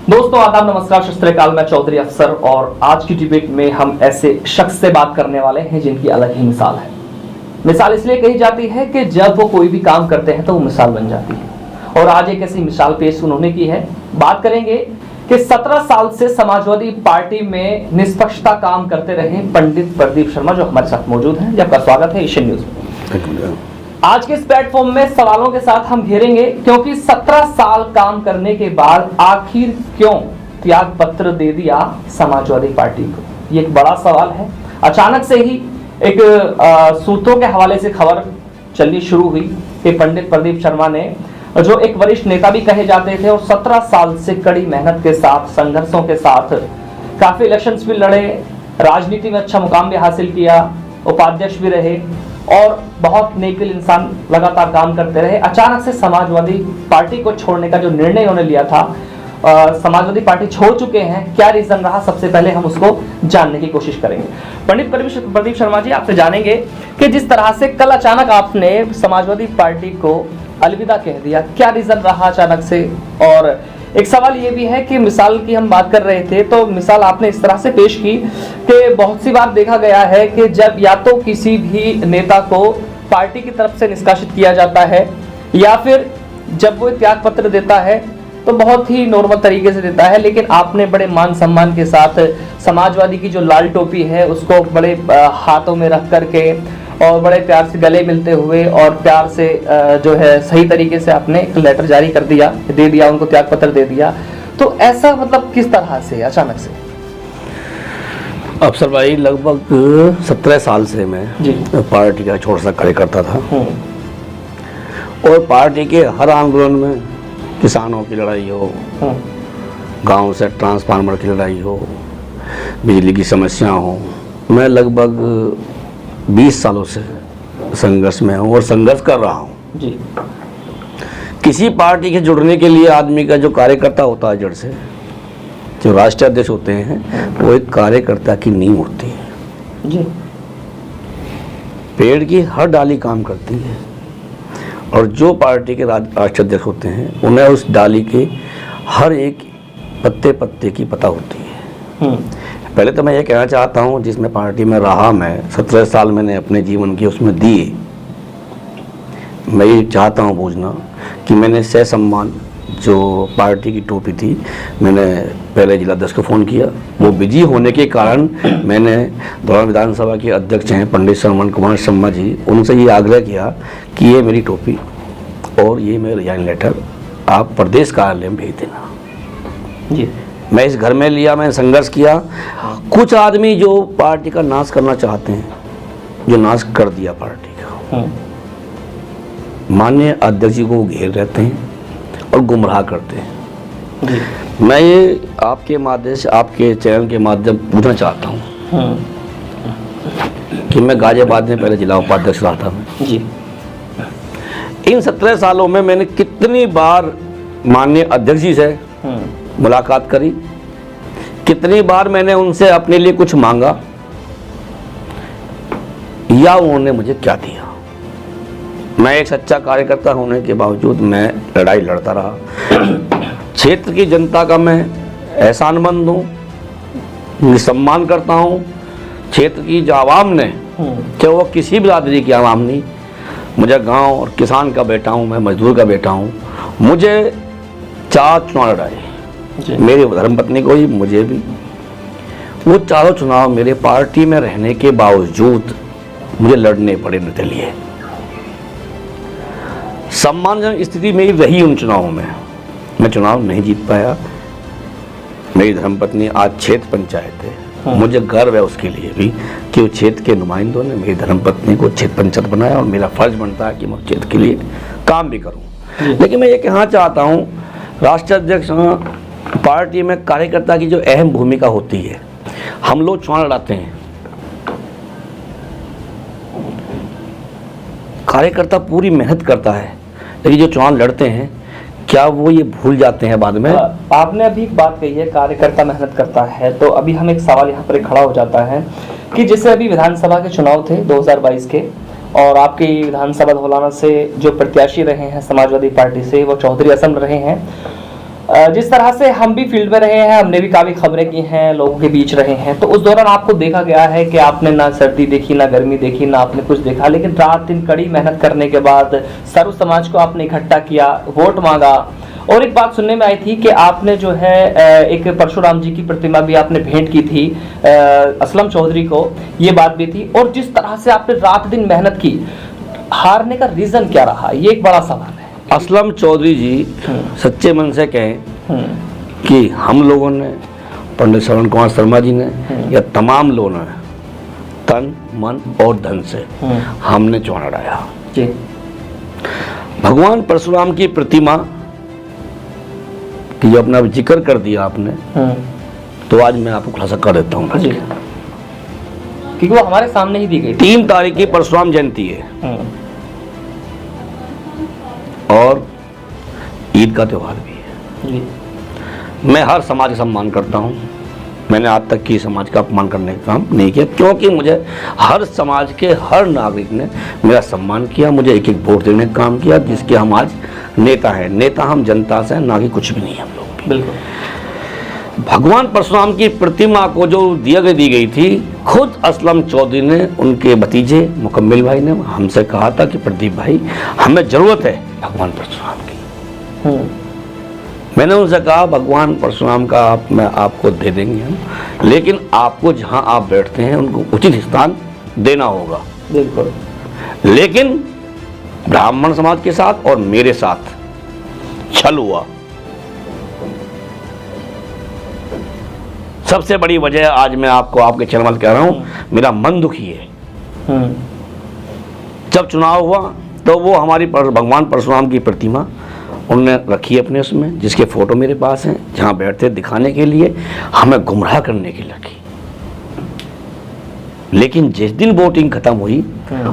दोस्तों आदाब, नमस्कार, सत श्री अकाल। मैं चौधरी अफसर और आज की डिबेट में हम ऐसे शख्स से बात करने वाले हैं जिनकी अलग ही मिसाल है। मिसाल इसलिए कही जाती है कि जब वो कोई भी काम करते हैं तो वो मिसाल बन जाती है और आज एक ऐसी मिसाल पेश उन्होंने की है। बात करेंगे कि 17 साल से समाजवादी पार्टी में निष्पक्षता काम करते रहे पंडित प्रदीप शर्मा जो हमारे साथ मौजूद हैं। आपका स्वागत है एशियन न्यूज में। आज के इस प्लेटफॉर्म में सवालों के साथ हम घेरेंगे क्योंकि 17 साल काम करने के बाद आखिर क्यों त्याग पत्र दे दिया समाजवादी पार्टी को, ये एक बड़ा सवाल है। अचानक से ही एक सूत्रों के हवाले से खबर चलनी शुरू हुई कि पंडित प्रदीप शर्मा ने, जो एक वरिष्ठ नेता भी कहे जाते थे और 17 साल से कड़ी मेहनत के साथ, संघर्षों के साथ काफी इलेक्शंस भी लड़े, राजनीति में अच्छा मुकाम भी हासिल किया, उपाध्यक्ष भी रहे और बहुत नेकिल इंसान लगातार काम करते रहे। अचानक से समाजवादी पार्टी को छोड़ने का जो निर्णय उन्होंने लिया था, समाजवादी पार्टी छोड़ चुके हैं, क्या रीजन रहा, सबसे पहले हम उसको जानने की कोशिश करेंगे। पंडित प्रदीप शर्मा जी, आपसे जानेंगे कि जिस तरह से कल अचानक आपने समाजवादी पार्टी को अलविदा कह दिया, क्या रीजन रहा अचानक से? और एक सवाल ये भी है कि मिसाल की हम बात कर रहे थे तो मिसाल आपने इस तरह से पेश की कि बहुत सी बार देखा गया है कि जब या तो किसी भी नेता को पार्टी की तरफ से निष्कासित किया जाता है या फिर जब वो त्याग पत्र देता है तो बहुत ही नॉर्मल तरीके से देता है, लेकिन आपने बड़े मान सम्मान के साथ समाजवादी की जो लाल टोपी है उसको बड़े हाथों में रख करके और बड़े प्यार से गले मिलते हुए और प्यार से जो है सही तरीके से आपने एक लेटर जारी कर दिया, दे दिया, उनको त्याग पत्र दे दिया। तो ऐसा मतलब किस तरह से अचानक से? अफसर भाई, लगभग 17 साल से मैं पार्टी का छोटा सा कार्यकर्ता था और पार्टी के हर आंदोलन में, किसानों की लड़ाई हो, गांव से ट्रांसफार्मर की लड़ाई हो, बिजली की समस्या हो, मैं लगभग 20 सालों से संघर्ष में हूँ और संघर्ष कर रहा हूँ जी। किसी पार्टी के जुड़ने के लिए आदमी का जो कार्यकर्ता होता है, जड़ से जो राष्ट्रीय अध्यक्ष होते हैं, वो एक कार्यकर्ता की नींव होती है जी। पेड़ की हर डाली काम करती है और जो पार्टी के राष्ट्रीय अध्यक्ष होते हैं उन्हें उस डाली के हर एक पत्ते पत्ते की पता होती है। पहले तो मैं ये कहना चाहता हूँ, जिसमें पार्टी में रहा मैं 17 साल मैंने अपने जीवन के उसमें दिए, मैं ये चाहता हूँ पूछना कि मैंने सह सम्मान जो पार्टी की टोपी थी, मैंने पहले जिला अध्यक्ष को फ़ोन किया, वो बिजी होने के कारण मैंने धौला विधानसभा के अध्यक्ष हैं पंडित श्रवण कुमार शर्मा जी, उनसे ये आग्रह किया कि ये मेरी टोपी और ये मेरा रिजाइन लेटर आप प्रदेश कार्यालय में भेज देना जी। मैं इस घर में लिया, मैंने संघर्ष किया। कुछ आदमी जो पार्टी का नाश करना चाहते हैं, जो नाश कर दिया पार्टी का, माननीय अध्यक्ष जी को घेर रहते हैं और गुमराह करते हैं जी। मैं ये आपके माध्यम से, आपके चैनल के माध्यम पूछना चाहता हूँ कि मैं गाजियाबाद में पहले जिला उपाध्यक्ष रहा था जी। इन 17 सालों में मैंने कितनी बार माननीय अध्यक्ष जी से मुलाकात करी, कितनी बार मैंने उनसे अपने लिए कुछ मांगा या उन्होंने मुझे क्या दिया। मैं एक सच्चा कार्यकर्ता होने के बावजूद मैं लड़ाई लड़ता रहा। क्षेत्र की जनता का मैं एहसानमंद हूँ, सम्मान करता हूँ। क्षेत्र की जो आवाम ने, चाहे वो किसी बिरादरी की आवाम नहीं, मुझे गांव और किसान का बेटा हूँ, मैं मजदूर का बेटा हूँ, मुझे 4 चुनाव लड़ाए, मेरी धर्मपत्नी को ही, मुझे भी। वो चारों चुनाव मेरे पार्टी में रहने के बावजूद मुझे लड़ने पड़े नतीजे। सम्मानजनक स्थिति मेरी रही उन चुनावों में, मैं चुनाव नहीं जीत पाया। मेरी धर्मपत्नी आज क्षेत्र पंचायत है, मुझे गर्व है उसके लिए भी कि वो क्षेत्र के नुमाइंदों ने मेरी धर्मपत्नी को क्षेत्र पंचायत बनाया और मेरा फर्ज बनता है कि मैं क्षेत्र के लिए काम भी करूं। लेकिन मैं ये कहना चाहता हूं, राष्ट्रीय अध्यक्ष पार्टी में कार्यकर्ता की जो अहम भूमिका होती है, हम लोग चुनाव लड़ाते हैं, कार्यकर्ता पूरी मेहनत करता है, लेकिन जो चुनाव लड़ते हैं क्या वो ये भूल जाते हैं बाद में? आपने अभी एक बात कही है, कार्यकर्ता मेहनत करता है, तो अभी हम एक सवाल यहाँ पर खड़ा हो जाता है कि जैसे अभी विधानसभा के चुनाव थे 2022 के, और आपकी विधानसभा धौलाना से जो प्रत्याशी रहे हैं समाजवादी पार्टी से, वो चौधरी असम रहे हैं, जिस तरह से हम भी फील्ड में रहे हैं, हमने भी काफ़ी खबरें की हैं, लोगों के बीच रहे हैं, तो उस दौरान आपको देखा गया है कि आपने ना सर्दी देखी, ना गर्मी देखी, ना आपने कुछ देखा, लेकिन रात दिन कड़ी मेहनत करने के बाद सर्व समाज को आपने इकट्ठा किया, वोट मांगा। और एक बात सुनने में आई थी कि आपने जो है एक परशुराम जी की प्रतिमा भी आपने भेंट की थी असलम चौधरी को, ये बात भी थी। और जिस तरह से आपने रात दिन मेहनत की, हारने का रीज़न क्या रहा, ये एक बड़ा सवाल है। असलम चौधरी जी सच्चे मन से कहें कि हम लोगों ने, पंडित श्रवण कुमार शर्मा जी ने या तमाम लोगों ने तन मन और धन से हमने चुनाव लड़ाया जी। भगवान परशुराम की प्रतिमा की जो अपना जिक्र कर दिया आपने, तो आज मैं आपको खुलासा कर देता हूँ क्योंकि वो हमारे सामने ही दी गई। 3 तारीख की परशुराम जयंती है और ईद का त्यौहार भी है जी। मैं हर समाज का सम्मान करता हूँ, मैंने आज तक की समाज का अपमान करने का काम नहीं किया, क्योंकि मुझे हर समाज के हर नागरिक ने मेरा सम्मान किया, मुझे एक एक वोट देने का काम किया, जिसके हम आज नेता हैं। नेता हम जनता से, ना कि कुछ भी नहीं हम लोग। बिल्कुल। भगवान परशुराम की प्रतिमा को जो दी गई थी, खुद असलम चौधरी ने, उनके भतीजे मुकम्मिल भाई ने हमसे कहा था कि प्रदीप भाई, हमें जरूरत है भगवान परशुराम की। मैंने उनसे कहा भगवान परशुराम का मैं आपको दे देंगे हम, लेकिन आपको जहां आप बैठते हैं उनको उचित स्थान देना होगा। बिल्कुल। लेकिन ब्राह्मण समाज के साथ और मेरे साथ छल हुआ। सबसे बड़ी वजह आज मैं आपको आपके चैनल कह रहा हूं, मेरा मन दुखी है। जब चुनाव हुआ तो वो हमारी भगवान परशुराम की प्रतिमा उन्होंने रखी अपने उसमें, जिसके फोटो मेरे पास हैं, जहां बैठते दिखाने के लिए, हमें गुमराह करने के लिए रखी। लेकिन जिस दिन वोटिंग खत्म हुई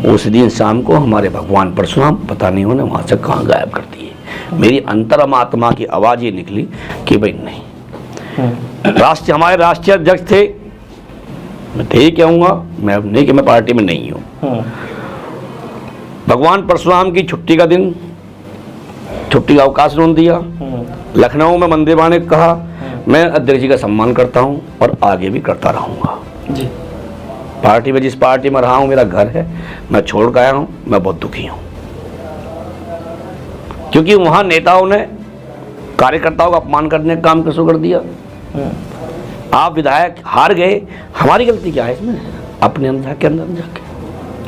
उस दिन शाम को हमारे भगवान परशुराम पता नहीं उन्होंने वहां से कहां गायब कर दिए। मेरी अंतरात्मा की आवाज ये निकली कि भाई नहीं, हमारे राष्ट्रीय अध्यक्ष थे, मैं यही कहूंगा, मैं अब नहीं कि मैं पार्टी में नहीं हूं। भगवान परशुराम की छुट्टी का दिन, छुट्टी का अवकाश उन्होंने दिया। लखनऊ में मंदिर वाले ने कहा मैं अध्यक्ष जी का सम्मान करता हूं और आगे भी करता रहूंगा जी। पार्टी में, जिस पार्टी में रहा हूं, मेरा घर है, मैं छोड़ के आया हूं, मैं बहुत दुखी हूं, क्योंकि वहां नेताओं ने कार्यकर्ताओं का अपमान करने का काम शुरू कर दिया। आप विधायक हार गए, हमारी गलती क्या है इसमें? अपने अंदर के अंदर जाके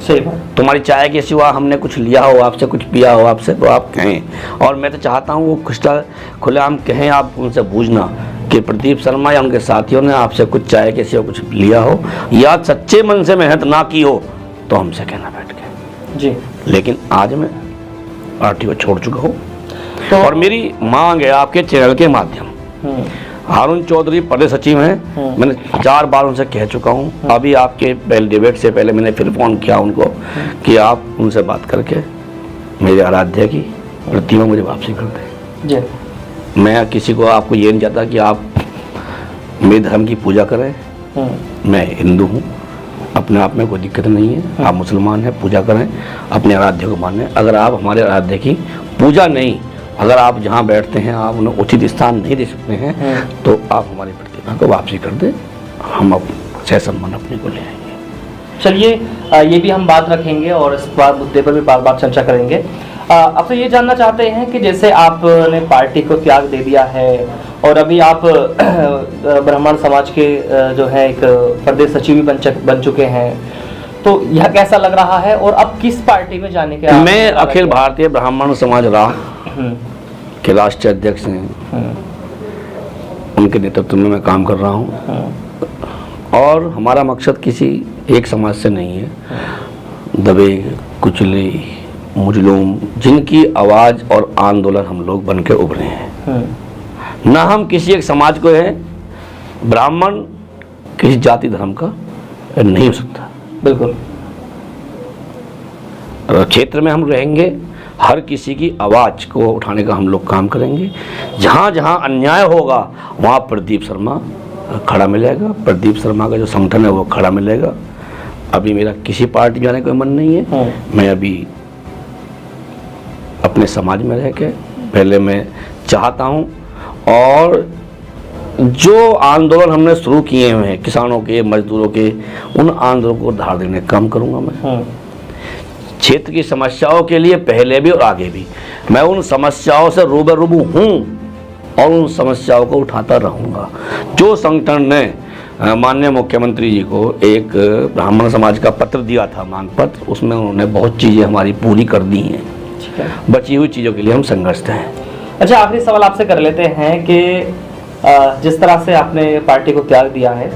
सही बात, तुम्हारी चाय के सिवा हमने कुछ लिया हो आपसे, कुछ पिया हो आपसे, तो आप कहें। और मैं तो चाहता हूँ वो खुलेआम कहें, आप उनसे पूछना कि प्रदीप शर्मा या उनके साथियों ने आपसे कुछ चाय के सिवा कुछ लिया हो या सच्चे मन से मेहनत ना की हो, तो हमसे कहना बैठ के जी। लेकिन आज मैं पार्टी को छोड़ चुका हूँ तो और मेरी मांग है आपके चैनल के माध्यम, हारून चौधरी प्रदेश सचिव हैं, मैंने 4 बार उनसे कह चुका हूं। अभी आपके पहले डिबेट से पहले मैंने फिर फोन किया उनको कि आप उनसे बात करके मेरे आराध्य की प्रतिमा मुझे वापसी कर दें। मैं किसी को आपको ये नहीं चाहता कि आप मेरे धर्म की पूजा करें, मैं हिंदू हूँ, अपने आप में कोई दिक्कत नहीं है। आप मुसलमान हैं, पूजा करें, अपने आराध्य को मानें। अगर आप हमारे आराध्य की पूजा नहीं, अगर आप जहाँ बैठते हैं आप उन्हें उचित स्थान नहीं दे सकते हैं, तो आप हमारी प्रतिमा को वापसी कर दें, हम अब सह सम्मान अपने को ले आएंगे। चलिए, ये भी हम बात रखेंगे और इस बात मुद्दे पर भी बार बार चर्चा करेंगे। आपसे ये जानना चाहते हैं कि जैसे आपने पार्टी को त्याग दे दिया है और अभी आप ब्राह्मण समाज के जो है एक प्रदेश सचिव भी बन चुके हैं, तो यह कैसा लग रहा है और अब किस पार्टी में जाने के? मैं अखिल भारतीय ब्राह्मण समाज के राष्ट्रीय अध्यक्ष हैं, उनके नेतृत्व में मैं काम कर रहा हूं और हमारा मकसद किसी एक समाज से नहीं है। दबे कुचले मुजलूम जिनकी आवाज़ और आंदोलन हम लोग बन के उभरे हैं, ना हम किसी एक समाज को है। ब्राह्मण किसी जाति धर्म का नहीं हो सकता। बिल्कुल। क्षेत्र में हम रहेंगे, हर किसी की आवाज़ को उठाने का हम लोग काम करेंगे। जहाँ जहाँ अन्याय होगा वहाँ प्रदीप शर्मा खड़ा मिलेगा, प्रदीप शर्मा का जो संगठन है वो खड़ा मिलेगा। अभी मेरा किसी पार्टी में जाने का मन नहीं है। मैं अभी अपने समाज में रह के, पहले मैं चाहता हूँ और जो आंदोलन हमने शुरू किए हुए हैं किसानों के, मजदूरों के, उन आंदोलन को धार देने का काम करूंगा मैं। क्षेत्र की समस्याओं के लिए पहले भी और आगे भी मैं उन समस्याओं से रूबरू हूँ और उन समस्याओं को उठाता रहूँगा। जो संगठन ने माननीय मुख्यमंत्री जी को एक ब्राह्मण समाज का पत्र दिया था, मांग पत्र, उसमें उन्होंने बहुत चीज़ें हमारी पूरी कर दी हैं। बची हुई चीज़ों के लिए हम संघर्ष हैं। अच्छा, आखिरी सवाल आपसे कर लेते हैं कि जिस तरह से आपने पार्टी को त्याग दिया है,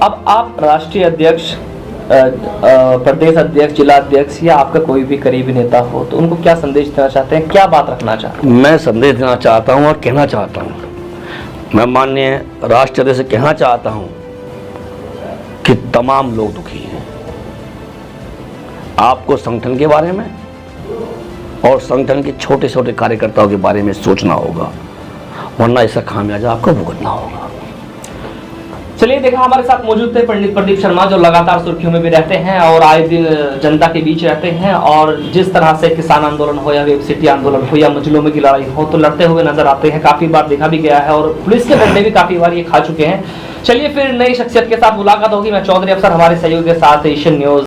अब आप राष्ट्रीय अध्यक्ष, प्रदेश अध्यक्ष, जिला अध्यक्ष या आपका कोई भी करीबी नेता हो तो उनको क्या संदेश देना चाहते हैं, क्या बात रखना चाहते हैं? मैं संदेश देना चाहता हूँ और कहना चाहता हूँ, मैं माननीय राष्ट्रीय अध्यक्ष से कहना चाहता हूँ कि तमाम लोग दुखी हैं। आपको संगठन के बारे में और संगठन के छोटे छोटे कार्यकर्ताओं के बारे में सोचना होगा, वरना ऐसा खामियाजा आपको भुगतना होगा। चलिए, देखा हमारे साथ मौजूद थे पंडित प्रदीप शर्मा, जो लगातार सुर्खियों में भी रहते हैं और आए दिन जनता के बीच रहते हैं, और जिस तरह से किसान आंदोलन हो या वेब सिटी आंदोलन हो या मजलूमों की लड़ाई हो तो लड़ते हुए नजर आते हैं। काफी बार देखा भी गया है और पुलिस के डंडे भी काफी बार ये खा चुके हैं। चलिए, फिर नई शख्सियत के साथ मुलाकात होगी। मैं चौधरी अफसर, हमारे सहयोगी के साथ एशियन न्यूज।